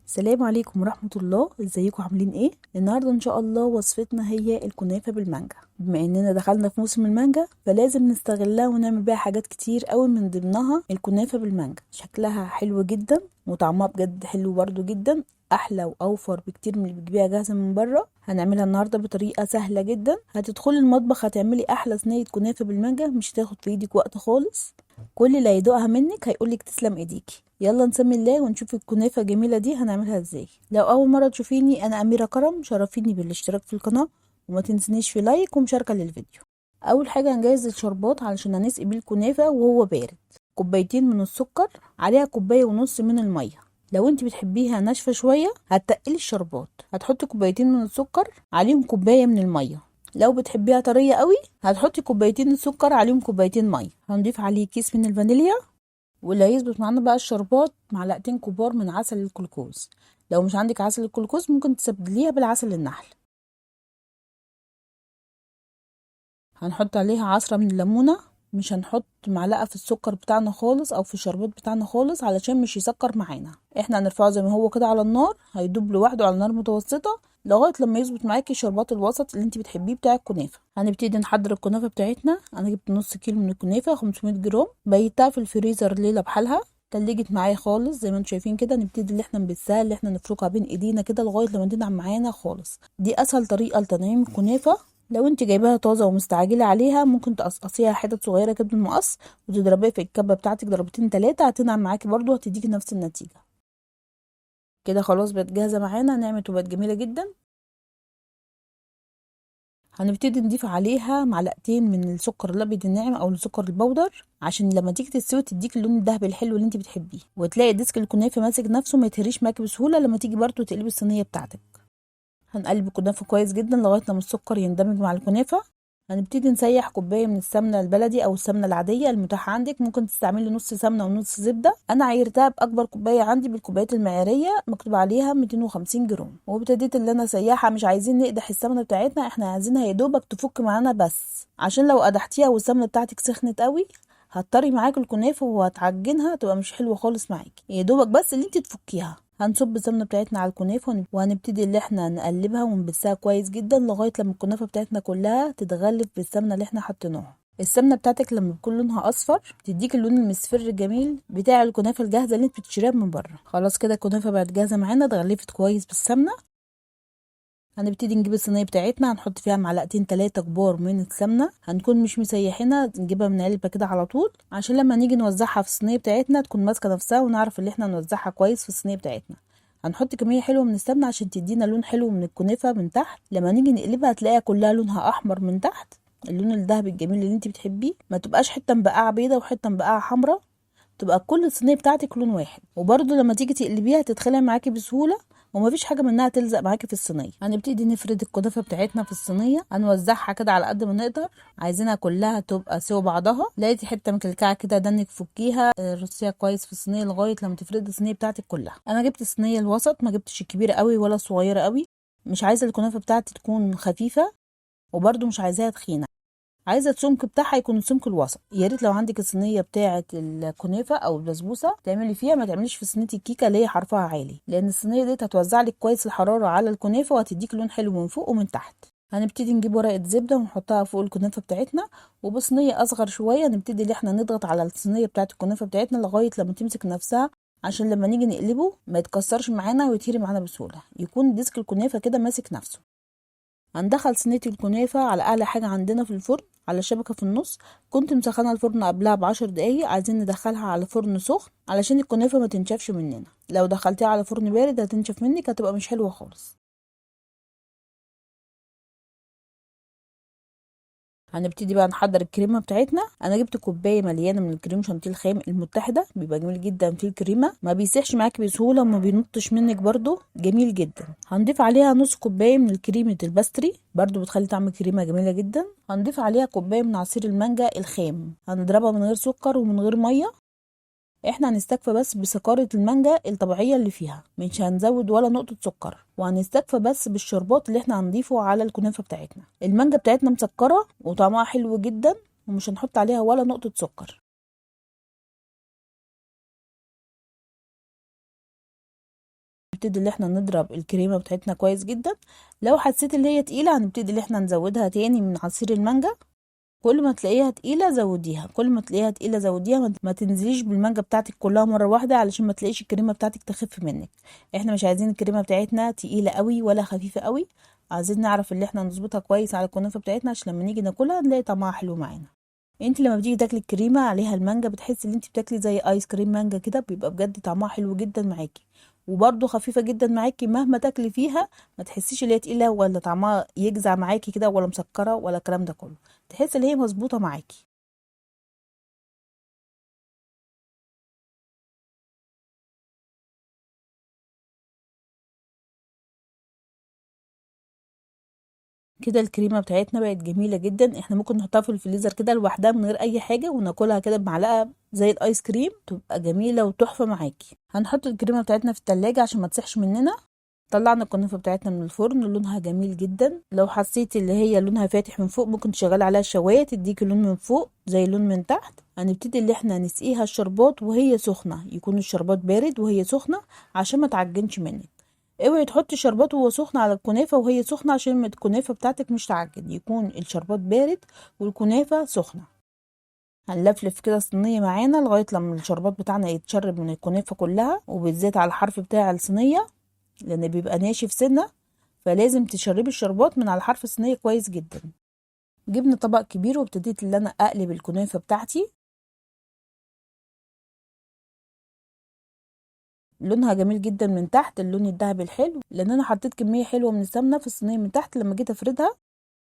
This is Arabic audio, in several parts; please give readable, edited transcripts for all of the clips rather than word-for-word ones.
السلام عليكم ورحمة الله. ازيكم عاملين ايه؟ النهاردة ان شاء الله وصفتنا هي الكنافة بالمانجا. بما اننا دخلنا في موسم المانجا فلازم نستغلها ونعمل بيها حاجات كتير قوي، من ضمنها الكنافة بالمانجا. شكلها حلو جدا وطعمها بجد حلو برضو جدا، احلى واوفر بكتير من اللي بتجيبيها جاهزة من بره. هنعملها النهاردة بطريقة سهلة جدا. هتدخلي المطبخ هتعملي احلى صينية كنافة بالمانجا، مش هتاخد في ايدك وقت خالص. كل اللي هيدوقها منك هيقولك تسلم ايديكي. يلا نسمي الله ونشوف الكنافة الجميلة دي هنعملها ازاي. لو اول مرة تشوفيني انا اميرة كرم، شرفيني بالاشتراك في القناة وما تنسنيش في لايك ومشاركة للفيديو. اول حاجة هنجهز الشربات علشان هنسقي بيه الكنافة وهو بارد. كوبايتين من السكر، عليها كوباية ونص من المية. لو انت بتحبيها ناشفة شوية هتقلي الشربات، هتحطي كوبايتين من السكر عليهم كوباية من المية. لو بتحبيها طرية قوي هتحطي كوبايتين السكر عليهم كوبايتين مية. هنضيف عليه كيس من الفانيليا، واللي هيظبط معانا بقى الشربات معلقتين كبار من عسل الكلوكوز. لو مش عندك عسل الكلوكوز ممكن تستبدليها بالعسل النحل. هنحط عليها عصرة من الليمونة. مش هنحط معلقة في السكر بتاعنا خالص او في الشربات بتاعنا خالص علشان مش يسكر معانا. احنا هنرفعه زي ما هو كده على النار، هيدوب لوحده على نار متوسطة لغاية لما يظبط معاكي الشربات الوسط اللي انت بتحبيه بتاع الكنافة. هنبتدي نحضر الكنافة بتاعتنا. انا جبت نص كيلو من الكنافة 500 جرام، بيتها في الفريزر ليلة بحالها. تلجت معايا خالص زي ما انتم شايفين كده. نبتدي اللي احنا نبسها، اللي احنا نفركها بين ايدينا كده لغايه لما تنعم معانا خالص. دي اسهل طريقه لتنعيم الكنافه. لو انت جايباها طازه ومستعجله عليها ممكن تقصقصيها حتت صغيره كده بالمقص وتضربيها في الكبه بتاعتك ضربتين تلاتة، هتنعم معاكي برضو، هتديكي نفس النتيجه. كده خلاص بقت جاهزه معانا، نعمت وبقت جميله جدا. هنبتدي نضيف عليها معلقتين من السكر الابيض الناعم او السكر البودر عشان لما تيجي تستوي تديك اللون الذهبي الحلو اللي انت بتحبيه، وتلاقي ديسك الكنافه ماسك نفسه ما يتهريش معاكي بسهوله لما تيجي برضو تقلبي الصينيه بتاعتك. هنقلب الكنافه كويس جدا لغايه لما السكر يندمج مع الكنافه. هنبتدي نسيح كوبايه من السمنه البلدي او السمنه العاديه المتاحه عندك. ممكن تستعملي نص سمنه ونص زبده. انا عايرتها باكبر كوبايه عندي بالكوبايات المعياريه مكتوب عليها 250 جرام. وابتديت اللي انا اسيحها. مش عايزين نقدح السمنه بتاعتنا، احنا عايزينها يا دوبك تفك معانا بس، عشان لو قدحتيها والسمنه بتاعتك سخنت قوي هتطري معاكي الكنافه وهتعجنها تبقى مش حلوه خالص معاكي. يا دوبك بس اللي انت تفكيها. هنصب السمنه بتاعتنا على الكنافه وهنبتدي اللي احنا نقلبها ونبسها كويس جدا لغايه لما الكنافه بتاعتنا كلها تتغلف بالسمنه اللي احنا حطيناها. السمنه بتاعتك لما بيكون لونها اصفر تديك اللون المصفر الجميل بتاع الكنافه الجاهزه اللي انت بتشتريها من بره. خلاص كده الكنافه بقت جاهزه معانا، اتغلفت كويس بالسمنه. هنبتدي نجيب الصينيه بتاعتنا، هنحط فيها معلقتين تلاتة كبار من السمنه. هنكون مش مسيحينها، نجيبها من علبه كده على طول عشان لما نيجي نوزعها في الصينيه بتاعتنا تكون ماسكه نفسها ونعرف اللي احنا نوزعها كويس في الصينيه بتاعتنا. هنحط كميه حلوه من السمنه عشان تدينا لون حلو من الكنافه من تحت. لما نيجي نقلبها هتلاقيها كلها لونها احمر من تحت، اللون الذهبي الجميل اللي انت بتحبيه. ما تبقاش حته مبقعه بيضه وحته مبقعه حمراء، تبقى كل الصينيه بتاعتك لون واحد. وبرده لما تيجي تقلبيها تتخلع معاكي بسهوله ومفيش حاجه منها تلزق معاكي في الصينيه. هنبتدي نفرد الكنافه بتاعتنا في الصينيه، هنوزعها كده على قد ما نقدر. عايزينها كلها تبقى سوا بعضها. لقيتي حته مكلكعه كده دنك فكيها، رصيها كويس في الصينيه لغايه لما تفردي الصينيه بتاعتك كلها. انا جبت الصينيه الوسط، ما جبتش الكبيره قوي ولا الصغيره قوي. مش عايزه الكنافه بتاعتي تكون خفيفه وبرده مش عايزاها تخينه، عايزه السمك بتاعها يكون السمك الوسط. يا ريت لو عندك الصينيه بتاعه الكنافه او البسبوسه تعملي فيها، ما تعمليش في صينيه الكيكه اللي هي حرفها عالي، لان الصينيه دي هتوزع لك كويس الحراره على الكنافه وهتديك لون حلو من فوق ومن تحت. هنبتدي نجيب ورقه زبده ونحطها فوق الكنافه بتاعتنا، وبصينيه اصغر شويه نبتدي ان احنا نضغط على الصينيه بتاعه الكنافه بتاعتنا لغايه لما تمسك نفسها، عشان لما نيجي نقلبه ما يتكسرش معانا ويتهري معانا بسهوله، يكون ديسك الكنافه كده ماسك نفسه. هندخل صينية الكنافة على أعلى حاجة عندنا في الفرن على شبكة في النص. كنت مسخنة الفرن قبلها ب10 دقايق. عايزين ندخلها على فرن سخن علشان الكنافة ما تنشفش مننا. لو دخلتيها على فرن بارد هتنشف منك، هتبقى مش حلوة خالص. هنبتدي بقى نحضر الكريمه بتاعتنا. انا جبت كوبايه مليانه من الكريم شانتيه الخام المتحده، بيبقى جميل جدا في الكريمه، ما بيسيحش معاكي بسهوله وما بينطش منك، برضو جميل جدا. هنضيف عليها نص كوبايه من الكريمه الباستري، برضو بتخلي طعم الكريمه جميله جدا. هنضيف عليها كوبايه من عصير المانجا الخام، هنضربها من غير سكر ومن غير ميه. احنا هنستكفى بس بسكارة المانجا الطبيعية اللي فيها، مش هنزود ولا نقطة سكر، وهنستكفى بس بالشربات اللي احنا هنضيفه على الكنافة بتاعتنا. المانجا بتاعتنا مسكرة وطعمها حلو جدا، ومش هنحط عليها ولا نقطة سكر. هنبتدي اللي احنا نضرب الكريمه بتاعتنا كويس جدا. لو حسيت اللي هي تقيله هنبتدي اللي احنا نزودها تاني من عصير المانجا. كل ما تلاقيها تقيله زوديها، كل ما تلاقيها تقيله زوديها، ما تنزليش بالمانجا بتاعتك كلها مره واحده علشان ما تلاقيش الكريمه بتاعتك تخف منك. احنا مش عايزين الكريمه بتاعتنا تقيله قوي ولا خفيفه قوي، عايزين نعرف اللي احنا نظبطها كويس على الكنافه بتاعتنا عشان لما نيجي ناكلها نلاقي طعمها حلو معانا. انت لما بتيجي تاكلي الكريمه عليها المانجا بتحسي ان انت بتاكلي زي ايس كريم مانجا كده، بيبقى بجد طعمها حلو جدا معاكي، وبرده خفيفه جدا معاكي مهما تاكلي فيها. ما تحسيش ان هي تقيله ولا طعمها يجزع معاكي كده ولا مسكره ولا الكلام ده كله، تحسي ان هي مظبوطه معاكي. كده الكريمه بتاعتنا بقت جميله جدا. احنا ممكن نحطها في الفريزر كده لوحدها من غير اي حاجه وناكلها كده بمعلقه زي الايس كريم، تبقى جميله وتحفه معاكي. هنحط الكريمه بتاعتنا في التلاجة عشان ما تسيحش مننا. طلعنا الكنافه بتاعتنا من الفرن، لونها جميل جدا. لو حسيتي اللي هي لونها فاتح من فوق ممكن تشغلي عليها الشوايه تديكي لون من فوق زي لون من تحت. هنبتدي اللي احنا نسقيها الشربات وهي سخنه، يكون الشربات بارد وهي سخنه عشان ما تعجنش منك. اوعي تحطي شربات وهو سخن على الكنافه وهي سخنه عشان الكنافه بتاعتك مش تعجن، يكون الشربات بارد والكنافه سخنه. هنلفلف كده الصينيه معانا لغايه لما الشربات بتاعنا يتشرب من الكنافه كلها، وبالذات على الحرف بتاع الصينيه لان بيبقى ناشف سنه، فلازم تشربي الشربات من على حرف الصينيه كويس جدا. جبنا طبق كبير وابتديت ان انا اقلب الكنافه بتاعتي. لونها جميل جدا من تحت، اللون الذهبي الحلو، لان انا حطيت كميه حلوه من السمنه في الصينيه من تحت. لما جيت افردها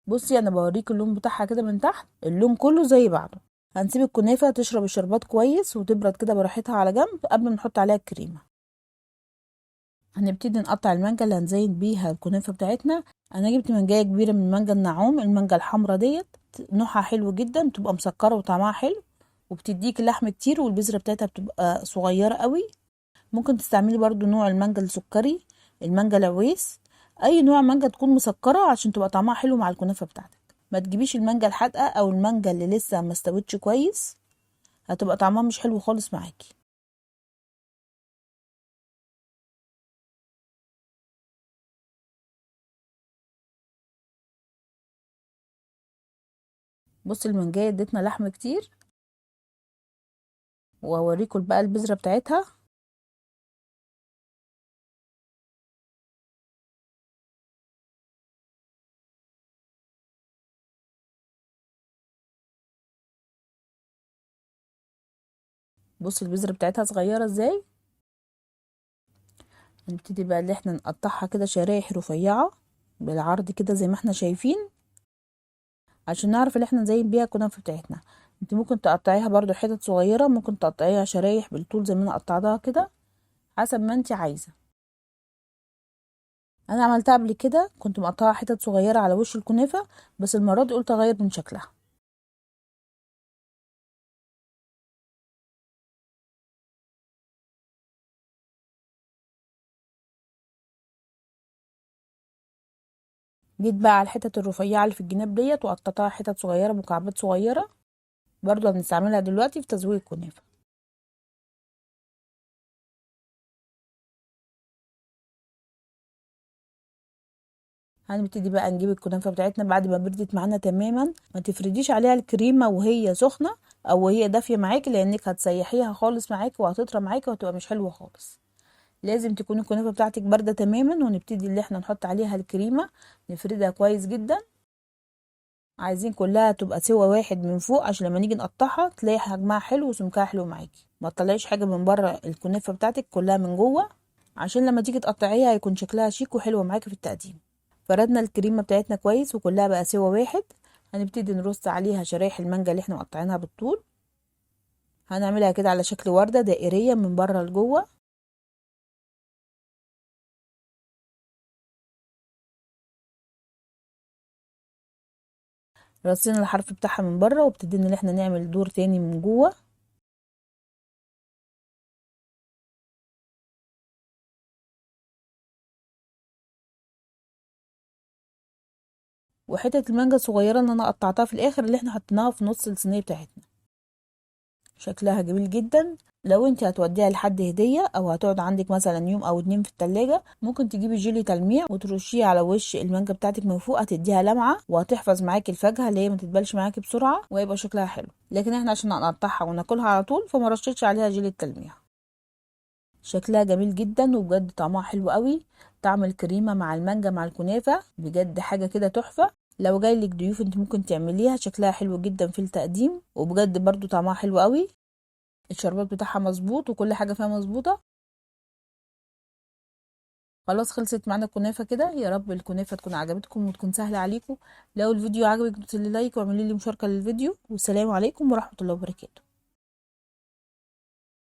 بصي انا بوريك اللون بتاعها كده من تحت، اللون كله زي بعضه. هنسيب الكنافه تشرب الشربات كويس وتبرد كده براحتها على جنب قبل ما نحط عليها الكريمه. هنبتدي نقطع المانجا اللي هنزين بيها الكنافه بتاعتنا. انا جبت منجايه كبيره من مانجا النعوم، المانجا الحمرا ديت نوعها حلو جدا، بتبقى مسكره وطعمها حلو وبتديك لحم كتير، والبذره بتاعتها بتبقى صغيره قوي. ممكن تستعملي برضو نوع المانجا السكري، المانجا العويس، اي نوع مانجا تكون مسكره عشان تبقى طعمها حلو مع الكنافه بتاعتك. ما تجيبيش المانجا الحادقه او المانجا اللي لسه ما استوتش كويس، هتبقى طعمها مش حلو خالص معاكي. بصي المانجايه اديتنا لحم كتير، واوريكم بقى البذره بتاعتها. بصي البذره بتاعتها صغيره ازاي. هنبتدي بقى اللي احنا نقطعها كده شرايح رفيعه بالعرض كده زي ما احنا شايفين عشان نعرف اللي احنا نزين بيها الكنافه بتاعتنا. انت ممكن تقطعيها برضو حتت صغيره، ممكن تقطعيها شرايح بالطول زي ما انا قطعتها كده، حسب ما انت عايزه. انا عملتها قبل كده كنت مقطعه حتت صغيره على وش الكنافه، بس المره دي قلت اغير من شكلها. جيت بقى على الحتت الرفيعه اللي في الجناب ديت وقطعتها حتت صغيره مكعبات صغيره، برضو هنستعملها دلوقتي في تزويق الكنافه. هنبتدي بقى نجيب الكنافه بتاعتنا بعد ما بردت معانا تماما. ما تفرديش عليها الكريمه وهي سخنه او وهي دافيه معاكي، لانك هتسيحيها خالص معاكي وهتطرى معاكي وهتبقى مش حلوه خالص. لازم تكون الكنافه بتاعتك بارده تماما، ونبتدي اللي احنا نحط عليها الكريمه نفردها كويس جدا. عايزين كلها تبقى سوا واحد من فوق عشان لما نيجي نقطعها تلاقي حجمها حلو وسمكها حلو معاكي، ما تطلعيش حاجه من بره الكنافه بتاعتك، كلها من جوه عشان لما تيجي تقطعيها يكون شكلها شيك وحلوه معاكي في التقديم. فردنا الكريمه بتاعتنا كويس وكلها بقى سوا واحد. هنبتدي نرص عليها شرايح المانجا اللي احنا مقطعينها بالطول. هنعملها كده على شكل ورده دائريه من بره لجوه. رصينا الحرف بتاعها من بره وابتدينا ان احنا نعمل دور تاني من جوه. وحته المانجا الصغيره اللي انا قطعتها في الاخر اللي احنا حطيناها في نص الصينيه بتاعتنا، شكلها جميل جدا. لو انت هتوديها لحد هدية او هتقعد عندك مثلا يوم او اتنين في التلاجة، ممكن تجيبي جيلي تلميع وترشيه على وش المانجا بتاعتك من فوق، هتديها لمعة وهتحفظ معاكي الفاكهة اللي هي ما تتبلش معاكي بسرعة ويبقى شكلها حلو. لكن احنا عشان هنقطعها وناكلها على طول فما رشيتش عليها جيلي التلميع. شكلها جميل جدا وبجد طعمها حلو قوي. طعم الكريمة مع المانجا مع الكنافة بجد حاجة كده تحفة. لو جايلك ضيوف انت ممكن تعمليها، شكلها حلو جدا في التقديم وبجد برضو طعمها حلو قوي. الشربات بتاعها مظبوط وكل حاجة فيها مظبوطة. خلاص خلصت معانا الكنافة كده. يا رب الكنافة تكون عجبتكم وتكون سهلة عليكم. لو الفيديو عجبك دوسي لايك واعملي لي مشاركة للفيديو، والسلام عليكم ورحمة الله وبركاته.